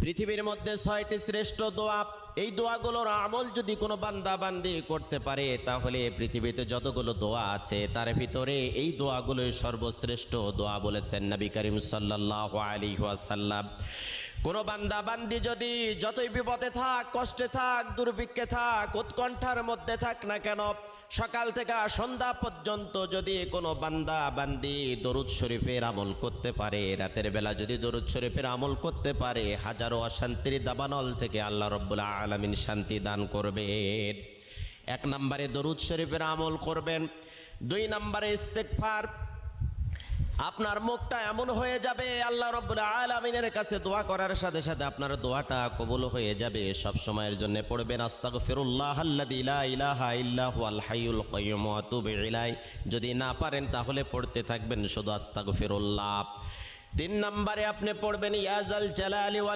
পৃথিবীর মধ্যে 6টি শ্রেষ্ঠ দোয়া, এই দোয়াগুলোর আমল যদি কোনো বান্দা বান্দি করতে পারে তাহলে পৃথিবীতে যতগুলো দোয়া আছে তার ভিতরে এই দোয়াগুলোই সর্বশ্রেষ্ঠ দোয়া বলেছেন নবী করিম সাল্লাল্লাহু আলাইহি ওয়াসাল্লাম। কোনো বান্দা বান্দি যদি যতই বিপদে থাক, কষ্টে থাক, দুর্ভিক্ষে থাক, উৎকণ্ঠার মধ্যে থাক না কেন, সকাল থেকে সন্ধ্যা পর্যন্ত যদি কোনো বান্দা বান্দি দরুদ শরীফের আমল করতে পারে, রাতের বেলা যদি দরুদ শরীফের আমল করতে পারে, হাজারো অশান্তির দাবানল থেকে আল্লাহ রাব্বুল আলামিন শান্তি দান করবেন। 1 নম্বরে দরুদ শরীফের আমল করবেন। 2 নম্বরে ইস্তেগফার। আপনার মুখটা এমন হয়ে যাবে আল্লাহ রাব্বুল আলামিনের কাছে দোয়া করার সাথে সাথে আপনার দোয়াটা কবুল হয়ে যাবে। সব সময়ের জন্য পড়বেন আস্তাগফিরুল্লাহাল্লাযী লা ইলাহা ইল্লা হুয়াল হাইয়ুল কাইয়্যুম ওয়া আতুবু ইলাইহি। যদি না পারেন তাহলে পড়তে থাকবেন শুধু আস্তাগফিরুল্লাহ। 3 নম্বরে আপনি পড়বেন ইয়া যাল জালালি ওয়াল